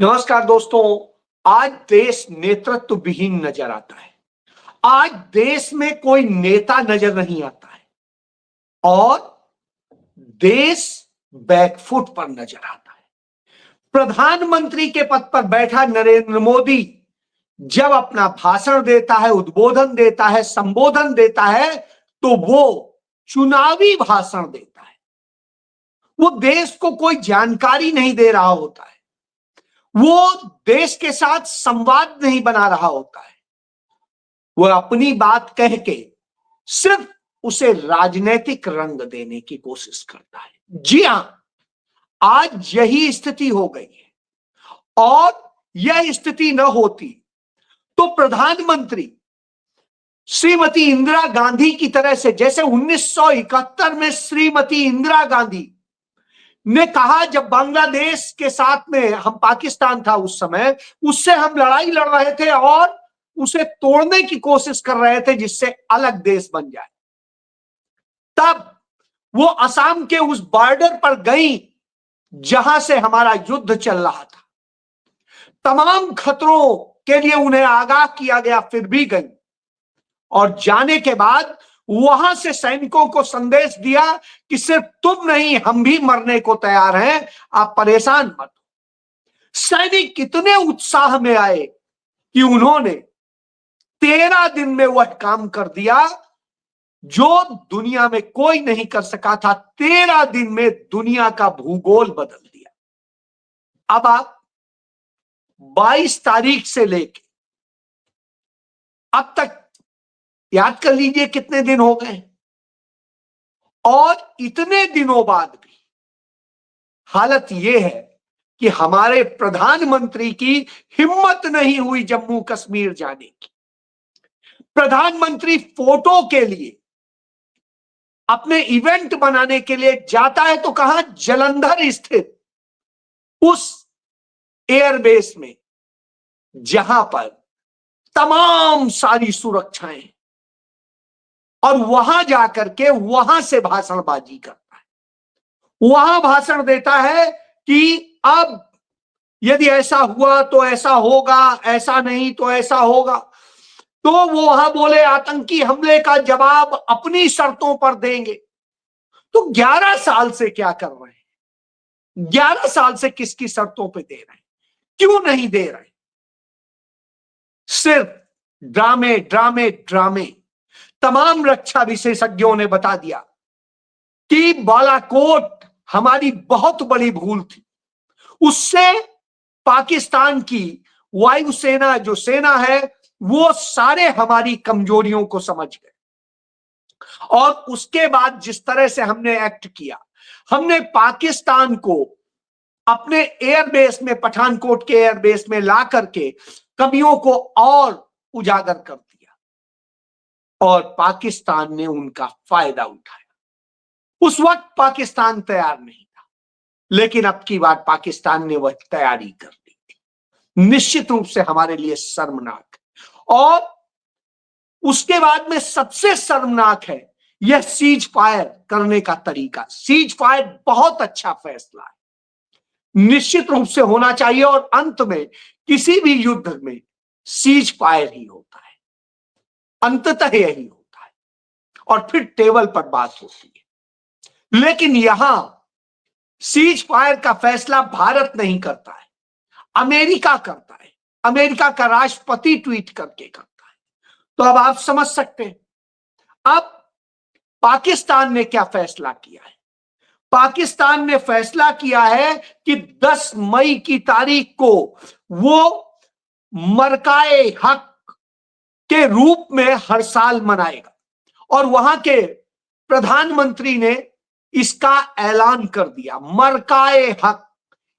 नमस्कार दोस्तों। आज देश नेतृत्व विहीन नजर आता है। आज देश में कोई नेता नजर नहीं आता है और देश बैकफुट पर नजर आता है। प्रधानमंत्री के पद पर बैठा नरेंद्र मोदी जब अपना भाषण देता है, उद्बोधन देता है, संबोधन देता है तो वो चुनावी भाषण देता है। वो देश को कोई जानकारी नहीं दे रहा होता है। वो देश के साथ संवाद नहीं बना रहा होता है। वो अपनी बात कह के सिर्फ उसे राजनीतिक रंग देने की कोशिश करता है। जी हां, आज यही स्थिति हो गई है और यह स्थिति न होती तो प्रधानमंत्री श्रीमती इंदिरा गांधी की तरह से, जैसे 1971 में श्रीमती इंदिरा गांधी ने कहा, जब बांग्लादेश के साथ में हम, पाकिस्तान था उस समय, उससे हम लड़ाई लड़ रहे थे और उसे तोड़ने की कोशिश कर रहे थे जिससे अलग देश बन जाए। तब वो असम के उस बॉर्डर पर गई जहां से हमारा युद्ध चल रहा था। तमाम खतरों के लिए उन्हें आगाह किया गया, फिर भी गई और जाने के बाद वहां से सैनिकों को संदेश दिया कि सिर्फ तुम नहीं, हम भी मरने को तैयार हैं, आप परेशान मत हो। सैनिक कितने उत्साह में आए कि उन्होंने 13 दिन में वह काम कर दिया जो दुनिया में कोई नहीं कर सका था। 13 दिन में दुनिया का भूगोल बदल दिया। अब आप 22 तारीख से लेके अब तक याद कर लीजिए कितने दिन हो गए, और इतने दिनों बाद भी हालत यह है कि हमारे प्रधानमंत्री की हिम्मत नहीं हुई जम्मू कश्मीर जाने की। प्रधानमंत्री फोटो के लिए, अपने इवेंट बनाने के लिए जाता है तो कहां, जालंधर स्थित उस एयरबेस में जहां पर तमाम सारी सुरक्षाएं, और वहां जाकर के वहां से भाषणबाजी करता है। वहां भाषण देता है कि अब यदि ऐसा हुआ तो ऐसा होगा, ऐसा नहीं तो ऐसा होगा। तो वो वहां बोले आतंकी हमले का जवाब अपनी शर्तों पर देंगे। तो 11 साल से क्या कर रहे हैं? 11 साल से किसकी शर्तों पे दे रहे हैं? क्यों नहीं दे रहे? सिर्फ ड्रामे ड्रामे ड्रामे। तमाम रक्षा विशेषज्ञों ने बता दिया कि बालाकोट हमारी बहुत बड़ी भूल थी। उससे पाकिस्तान की वायुसेना, जो सेना है, वो सारे हमारी कमजोरियों को समझ गए। और उसके बाद जिस तरह से हमने एक्ट किया, हमने पाकिस्तान को अपने एयरबेस में, पठानकोट के एयरबेस में ला करके कमियों को और उजागर कर दिया और पाकिस्तान ने उनका फायदा उठाया। उस वक्त पाकिस्तान तैयार नहीं था, लेकिन अब की बात पाकिस्तान ने वह तैयारी कर ली थी। निश्चित रूप से हमारे लिए शर्मनाक। और उसके बाद में सबसे शर्मनाक है यह सीज फायर करने का तरीका। सीज फायर बहुत अच्छा फैसला है, निश्चित रूप से होना चाहिए, और अंत में किसी भी युद्ध में सीज फायर ही होता है, अंततः यही होता है, और फिर टेबल पर बात होती है। लेकिन यहां सीज फायर का फैसला भारत नहीं करता है, अमेरिका करता है। अमेरिका का राष्ट्रपति ट्वीट करके करता है। तो अब आप समझ सकते हैं अब पाकिस्तान ने क्या फैसला किया है। पाकिस्तान ने फैसला किया है कि 10 मई की तारीख को वो मरकाए हक के रूप में हर साल मनाएगा, और वहां के प्रधानमंत्री ने इसका ऐलान कर दिया। मरकाए हक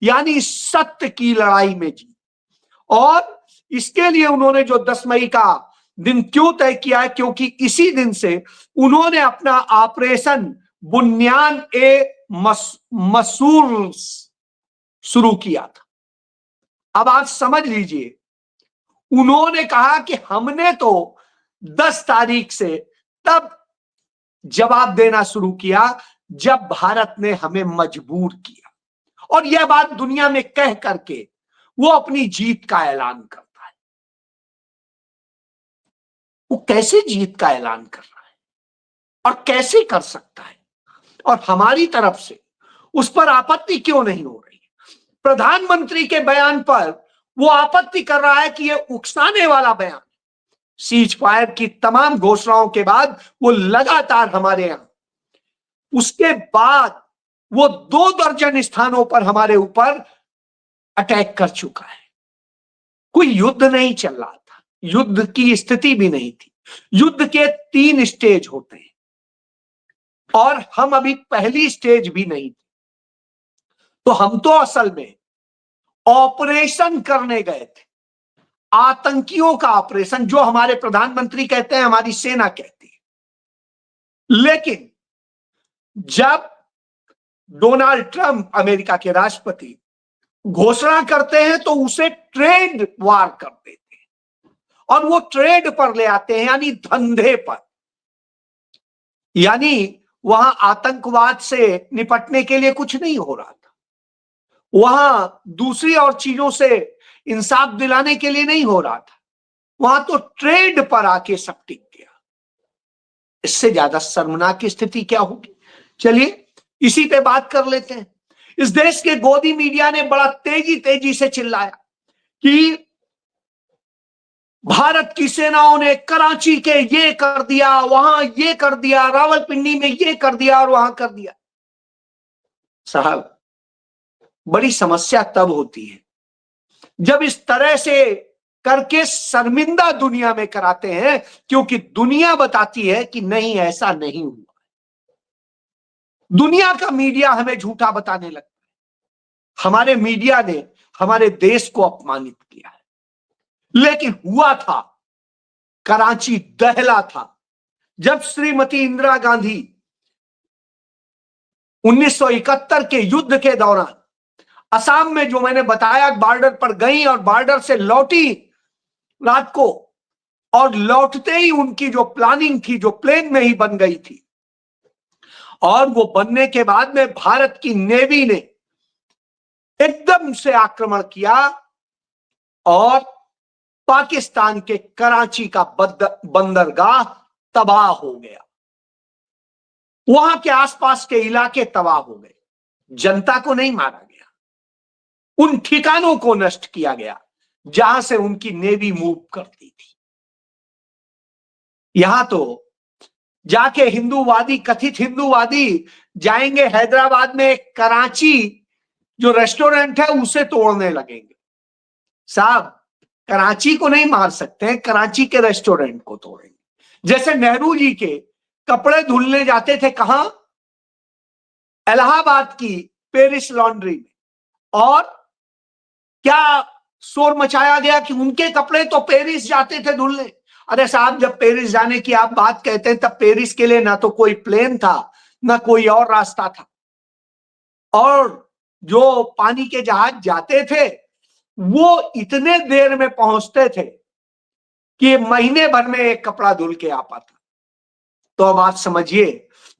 यानी सत्य की लड़ाई में जीत। और इसके लिए उन्होंने जो 10 मई का दिन क्यों तय किया है, क्योंकि इसी दिन से उन्होंने अपना ऑपरेशन बुनियान ए मसूर शुरू किया था। अब आप समझ लीजिए, उन्होंने कहा कि हमने तो 10 तारीख से तब जवाब देना शुरू किया जब भारत ने हमें मजबूर किया, और यह बात दुनिया में कह करके वो अपनी जीत का ऐलान करता है। वो कैसे जीत का ऐलान कर रहा है और कैसे कर सकता है, और हमारी तरफ से उस पर आपत्ति क्यों नहीं हो रही? प्रधानमंत्री के बयान पर वो आपत्ति कर रहा है कि ये उकसाने वाला बयान। सीज फायर की तमाम घोषणाओं के बाद वो लगातार हमारे यहां, उसके बाद वो 2 दर्जन स्थानों पर हमारे ऊपर अटैक कर चुका है। कोई युद्ध नहीं चल रहा था, युद्ध की स्थिति भी नहीं थी। युद्ध के 3 स्टेज होते हैं और हम अभी पहली स्टेज भी नहीं थे। तो हम तो असल में ऑपरेशन करने गए थे, आतंकियों का ऑपरेशन, जो हमारे प्रधानमंत्री कहते हैं, हमारी सेना कहती है। लेकिन जब डोनाल्ड ट्रंप अमेरिका के राष्ट्रपति घोषणा करते हैं तो उसे ट्रेड वार कर देते हैं और वो ट्रेड पर ले आते हैं, यानी धंधे पर। यानी वहां आतंकवाद से निपटने के लिए कुछ नहीं हो रहा था, वहां दूसरी और चीजों से इंसाफ दिलाने के लिए नहीं हो रहा था, वहां तो ट्रेड पर आके सब टिक गया। इससे ज्यादा शर्मनाक स्थिति क्या होगी? चलिए इसी पे बात कर लेते हैं। इस देश के गोदी मीडिया ने बड़ा तेजी से चिल्लाया कि भारत की सेनाओं ने कराची के ये कर दिया, वहां ये कर दिया, रावलपिंडी में ये कर दिया और वहां कर दिया। साहब, बड़ी समस्या तब होती है जब इस तरह से करके शर्मिंदा दुनिया में कराते हैं, क्योंकि दुनिया बताती है कि नहीं, ऐसा नहीं हुआ। दुनिया का मीडिया हमें झूठा बताने लगता है। हमारे मीडिया ने हमारे देश को अपमानित किया है, लेकिन हुआ था, कराची दहला था जब श्रीमती इंदिरा गांधी 1971 के युद्ध के दौरान असम में, जो मैंने बताया, बॉर्डर पर गई और बॉर्डर से लौटी रात को, और लौटते ही उनकी जो प्लानिंग थी, जो प्लेन में ही बन गई थी, और वो बनने के बाद में भारत की नेवी ने एकदम से आक्रमण किया और पाकिस्तान के कराची का बंदरगाह तबाह हो गया। वहां के आसपास के इलाके तबाह हो गए। जनता को नहीं मारा गया, उन ठिकानों को नष्ट किया गया जहां से उनकी नेवी मूव करती थी। यहां तो जाके हिंदूवादी, कथित हिंदूवादी जाएंगे हैदराबाद में कराची जो रेस्टोरेंट है उसे तोड़ने लगेंगे। साहब, कराची को नहीं मार सकते हैं, कराची के रेस्टोरेंट को तोड़ेंगे। जैसे नेहरू जी के कपड़े धुलने जाते थे, कहां? इलाहाबाद की पेरिस लॉन्ड्री में, और क्या शोर मचाया गया कि उनके कपड़े तो पेरिस जाते थे धुलने। अरे साहब, जब पेरिस जाने की आप बात कहते हैं, तब पेरिस के लिए ना तो कोई प्लेन था, ना कोई और रास्ता था, और जो पानी के जहाज जाते थे वो इतने देर में पहुंचते थे कि महीने भर में एक कपड़ा धुल के आ पाता। तो अब आप समझिए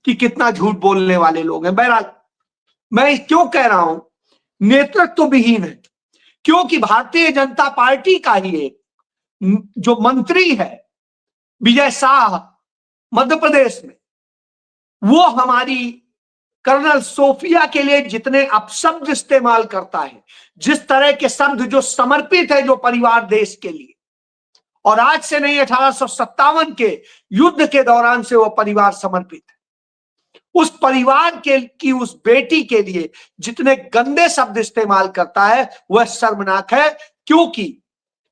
कि कितना झूठ बोलने वाले लोग हैं। बहरहाल, मैं क्यों कह रहा हूं नेतृत्व विहीन है, क्योंकि भारतीय जनता पार्टी का ही एक जो मंत्री है विजय शाह मध्य प्रदेश में, वो हमारी कर्नल सोफिया के लिए जितने अपशब्द इस्तेमाल करता है, जिस तरह के शब्द जो समर्पित है जो परिवार देश के लिए, और आज से नहीं 1857 के युद्ध के दौरान से वो परिवार समर्पित है, उस परिवार की उस बेटी के लिए जितने गंदे शब्द इस्तेमाल करता है वह शर्मनाक है। क्योंकि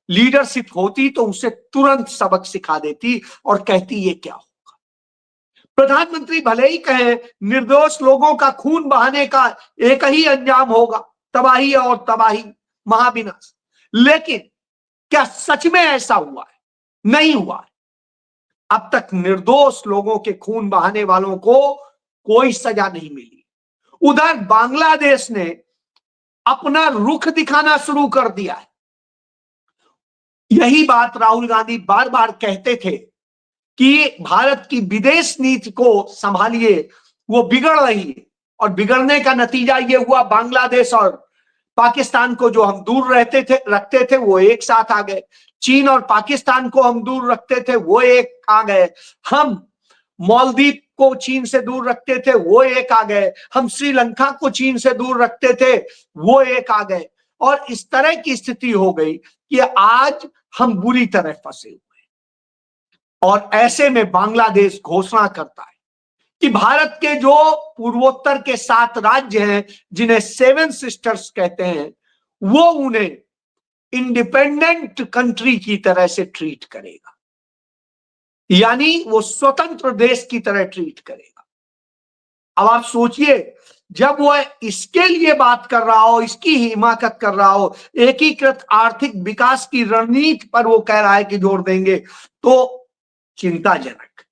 लीडरशिप होती तो उसे तुरंत सबक सिखा देती और कहती ये क्या होगा। प्रधानमंत्री भले ही कहे निर्दोष लोगों का खून बहाने का एक ही अंजाम होगा, तबाही और तबाही, महाविनाश, लेकिन क्या सच में ऐसा हुआ है? नहीं हुआ है। अब तक निर्दोष लोगों के खून बहाने वालों को कोई सजा नहीं मिली। उधर बांग्लादेश ने अपना रुख दिखाना शुरू कर दिया है। यही बात राहुल गांधी बार बार कहते थे कि भारत की विदेश नीति को संभालिए, वो बिगड़ रही है, और बिगड़ने का नतीजा ये हुआ बांग्लादेश और पाकिस्तान को जो हम दूर रखते थे वो एक साथ आ गए। चीन और पाकिस्तान को हम दूर रखते थे वो एक आ गए। हम मालदीव को चीन से दूर रखते थे वो एक आ गए। हम श्रीलंका को चीन से दूर रखते थे वो एक आ गए। और इस तरह की स्थिति हो गई कि आज हम बुरी तरह फंसे हुए। और ऐसे में बांग्लादेश घोषणा करता है कि भारत के जो पूर्वोत्तर के 7 राज्य हैं, जिन्हें 7 सिस्टर्स कहते हैं, वो उन्हें इंडिपेंडेंट कंट्री की तरह से ट्रीट करेगा, यानी वो स्वतंत्र देश की तरह ट्रीट करेगा। अब आप सोचिए, जब वह इसके लिए बात कर रहा हो, इसकी हिमाकत कर रहा हो, एकीकृत आर्थिक विकास की रणनीति पर वो कह रहा है कि जोर देंगे, तो चिंताजनक।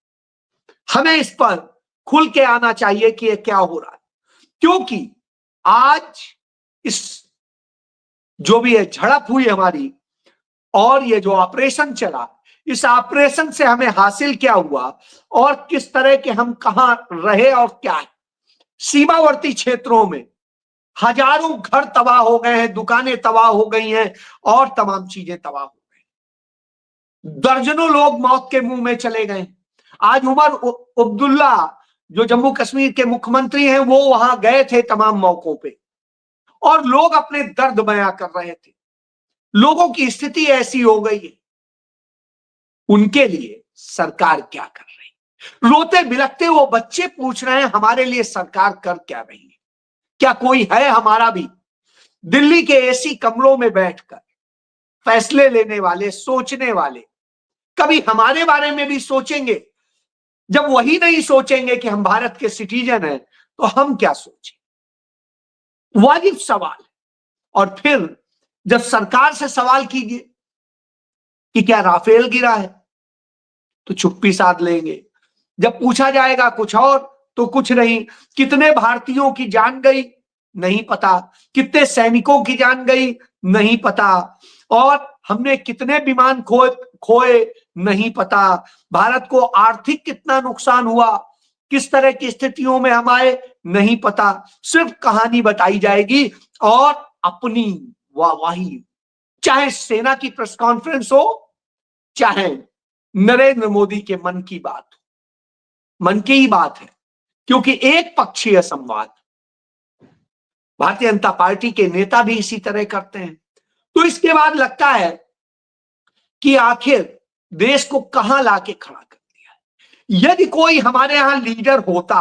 हमें इस पर खुल के आना चाहिए कि ये क्या हो रहा है, क्योंकि आज इस जो भी है झड़प हुई हमारी और ये जो ऑपरेशन चला, इस ऑपरेशन से हमें हासिल क्या हुआ और किस तरह के हम कहां रहे और क्या है। सीमावर्ती क्षेत्रों में हजारों घर तबाह हो गए हैं, दुकानें तबाह हो गई हैं और तमाम चीजें तबाह हो गई। दर्जनों लोग मौत के मुंह में चले गए। आज उमर अब्दुल्ला जो जम्मू कश्मीर के मुख्यमंत्री हैं, वो वहां गए थे तमाम मौकों पे और लोग अपने दर्द बयां कर रहे थे। लोगों की स्थिति ऐसी हो गई है, उनके लिए सरकार क्या कर रही है? रोते बिलखते वो बच्चे पूछ रहे हैं हमारे लिए सरकार कर क्या रही है? क्या कोई है हमारा भी? दिल्ली के एसी कमरों में बैठकर फैसले लेने वाले, सोचने वाले, कभी हमारे बारे में भी सोचेंगे? जब वही नहीं सोचेंगे कि हम भारत के सिटीजन हैं, तो हम क्या सोचें? वाजिब सवाल। और फिर जब सरकार से सवाल कीजिए कि क्या राफेल गिरा है, तो चुप्पी साध लेंगे। जब पूछा जाएगा कुछ और, तो कुछ नहीं। कितने भारतीयों की जान गई, नहीं पता। कितने सैनिकों की जान गई, नहीं पता। और हमने कितने विमान खोए, नहीं पता। भारत को आर्थिक कितना नुकसान हुआ, किस तरह की स्थितियों में हम आए, नहीं पता। सिर्फ कहानी बताई जाएगी और अपनी वाहवाही, चाहे सेना की प्रेस कॉन्फ्रेंस हो, चाहे नरेंद्र मोदी के मन की बात हो। मन की ही बात है, क्योंकि एक पक्षीय संवाद भारतीय जनता पार्टी के नेता भी इसी तरह करते हैं। तो इसके बाद लगता है कि आखिर देश को कहां लाके खड़ा कर दिया है। यदि कोई हमारे यहां लीडर होता,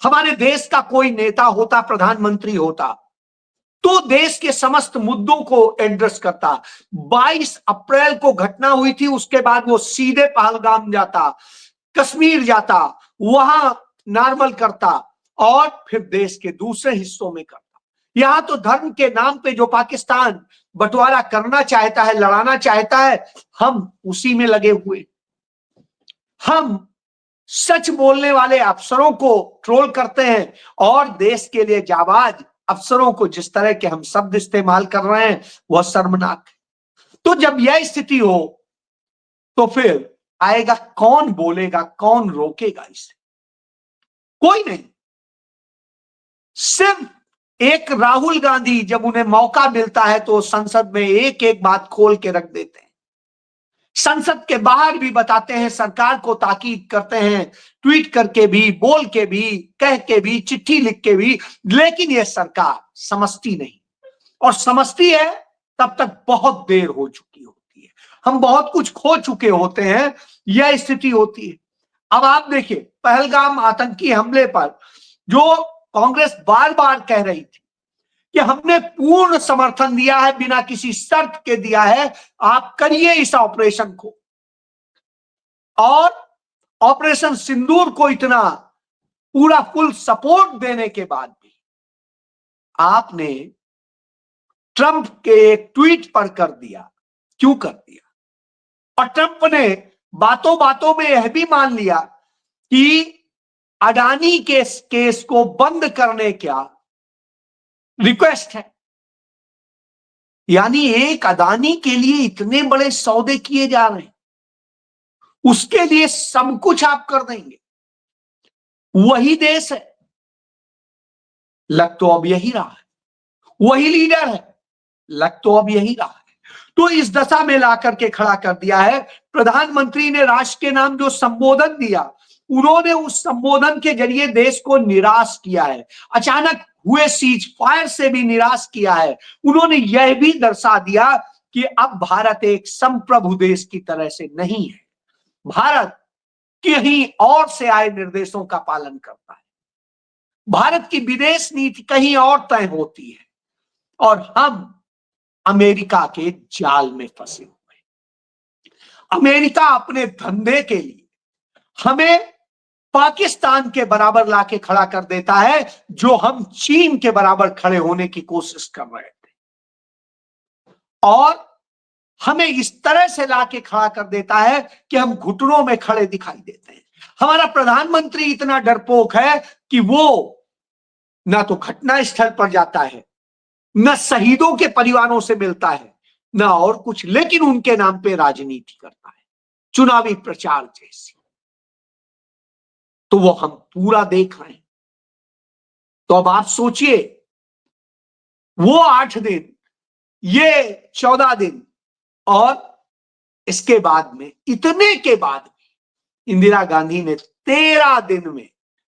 हमारे देश का कोई नेता होता, प्रधानमंत्री होता, तो देश के समस्त मुद्दों को एड्रेस करता। 22 अप्रैल को घटना हुई थी, उसके बाद वो सीधे पहलगाम जाता, कश्मीर जाता, वहां नॉर्मल करता और फिर देश के दूसरे हिस्सों में करता। यहां तो धर्म के नाम पे जो पाकिस्तान बंटवारा करना चाहता है, लड़ाना चाहता है, हम उसी में लगे हुए। हम सच बोलने वाले अफसरों को ट्रोल करते हैं और देश के लिए जाबाज अफसरों को जिस तरह के हम शब्द इस्तेमाल कर रहे हैं, वह शर्मनाक है। तो जब यह स्थिति हो, तो फिर आएगा कौन, बोलेगा कौन, रोकेगा इसे? कोई नहीं। सिर्फ एक राहुल गांधी जब उन्हें मौका मिलता है तो संसद में एक एक बात खोल के रख देते हैं। संसद के बाहर भी बताते हैं, सरकार को ताकीद करते हैं, ट्वीट करके भी, बोल के भी, कह के भी, चिट्ठी लिख के भी, लेकिन यह सरकार समझती नहीं। और समझती है तब तक बहुत देर हो चुकी होती है, हम बहुत कुछ खो चुके होते हैं, यह स्थिति होती है। अब आप देखिए, पहलगाम आतंकी हमले पर जो कांग्रेस बार बार कह रही थी कि हमने पूर्ण समर्थन दिया है, बिना किसी शर्त के दिया है, आप करिए इस ऑपरेशन को। और ऑपरेशन सिंदूर को इतना पूरा फुल सपोर्ट देने के बाद भी आपने ट्रंप के एक ट्वीट पर कर दिया। क्यों कर दिया? और ट्रंप ने बातों बातों में यह भी मान लिया कि अडानी के केस को बंद करने का रिक्वेस्ट है। यानी एक अदानी के लिए इतने बड़े सौदे किए जा रहे हैं, उसके लिए सब कुछ आप कर देंगे। वही देश है, लग तो अब यही रहा है। वही लीडर है, लग तो अब यही रहा है। तो इस दशा में ला करके खड़ा कर दिया है। प्रधानमंत्री ने राष्ट्र के नाम जो संबोधन दिया, उन्होंने उस संबोधन के जरिए देश को निराश किया है, अचानक हुए सीज फायर से भी निराश किया है। उन्होंने यह भी दर्शा दिया कि अब भारत एक संप्रभु देश की तरह से नहीं है, भारत कहीं और से आए निर्देशों का पालन करता है, भारत की विदेश नीति कहीं और तय होती है और हम अमेरिका के जाल में फंसे हुए। अमेरिका अपने धंधे के लिए हमें पाकिस्तान के बराबर लाके खड़ा कर देता है, जो हम चीन के बराबर खड़े होने की कोशिश कर रहे थे, और हमें इस तरह से लाके खड़ा कर देता है कि हम घुटनों में खड़े दिखाई देते हैं। हमारा प्रधानमंत्री इतना डरपोक है कि वो ना तो घटना स्थल पर जाता है, न शहीदों के परिवारों से मिलता है, न और कुछ, लेकिन उनके नाम पे राजनीति करता है, चुनावी प्रचार जैसी। तो वो हम पूरा देख रहे हैं। तो अब आप सोचिए, वो 8 दिन, ये 14 दिन, और इसके बाद में, इतने के बाद में इंदिरा गांधी ने 13 दिन में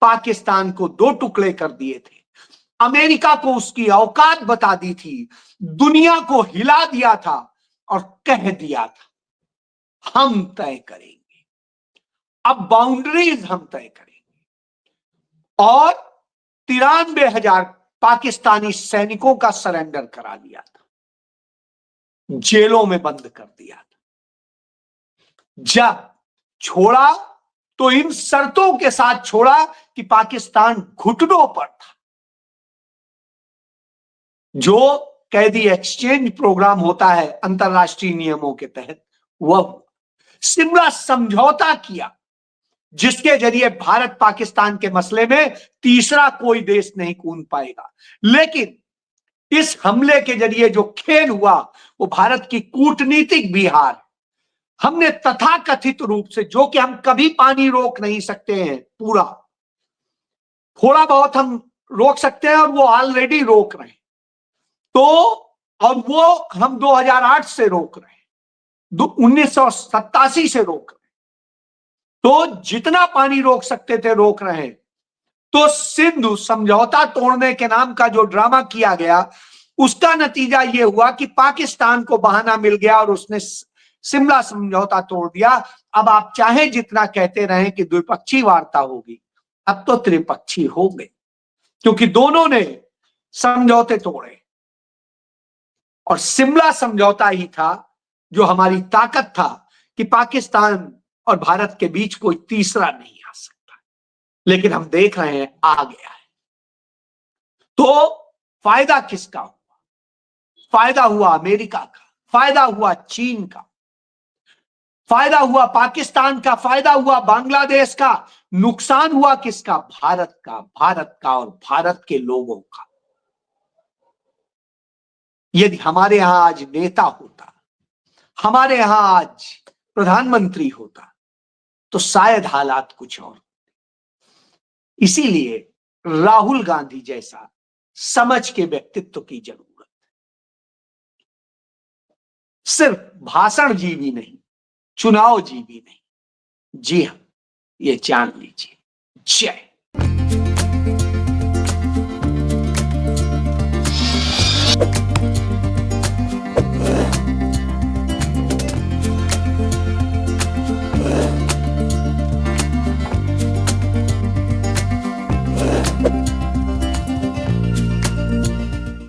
पाकिस्तान को 2 टुकड़े कर दिए थे, अमेरिका को उसकी औकात बता दी थी, दुनिया को हिला दिया था और कह दिया था हम तय करेंगे, अब बाउंड्रीज हम तय करेंगे, और 93,000 पाकिस्तानी सैनिकों का सरेंडर करा दिया था, जेलों में बंद कर दिया था। जब छोड़ा तो इन शर्तों के साथ छोड़ा कि पाकिस्तान घुटनों पर था। जो कैदी एक्सचेंज प्रोग्राम होता है अंतरराष्ट्रीय नियमों के तहत, वह शिमला समझौता किया, जिसके जरिए भारत पाकिस्तान के मसले में तीसरा कोई देश नहीं कूद पाएगा। लेकिन इस हमले के जरिए जो खेल हुआ, वो भारत की कूटनीतिक भी हार। हमने तथाकथित रूप से, जो कि हम कभी पानी रोक नहीं सकते हैं पूरा, थोड़ा बहुत हम रोक सकते हैं और वो ऑलरेडी रोक रहे हैं, तो और वो हम 2008 से रोक रहे हैं, 1987 से रोक रहे हैं, तो जितना पानी रोक सकते थे रोक रहे हैं। तो सिंधु समझौता तोड़ने के नाम का जो ड्रामा किया गया, उसका नतीजा यह हुआ कि पाकिस्तान को बहाना मिल गया और उसने शिमला समझौता तोड़ दिया। अब आप चाहे जितना कहते रहें कि द्विपक्षीय वार्ता होगी, अब तो त्रिपक्षीय हो गई, क्योंकि दोनों ने समझौते तोड़े, और शिमला समझौता ही था जो हमारी ताकत था कि पाकिस्तान और भारत के बीच कोई तीसरा नहीं आ सकता। लेकिन हम देख रहे हैं आ गया है। तो फायदा किसका हुआ? फायदा हुआ अमेरिका का, फायदा हुआ चीन का, फायदा हुआ पाकिस्तान का, फायदा हुआ बांग्लादेश का, नुकसान हुआ किसका? भारत का, भारत का और भारत के लोगों का। यदि हमारे यहां आज नेता होता, हमारे यहां आज प्रधानमंत्री होता, तो शायद हालात कुछ और। इसीलिए राहुल गांधी जैसा समझ के व्यक्तित्व की जरूरत है। सिर्फ भाषण जीवी नहीं, चुनाव जीवी नहीं। जी हां, ये जान लीजिए। जय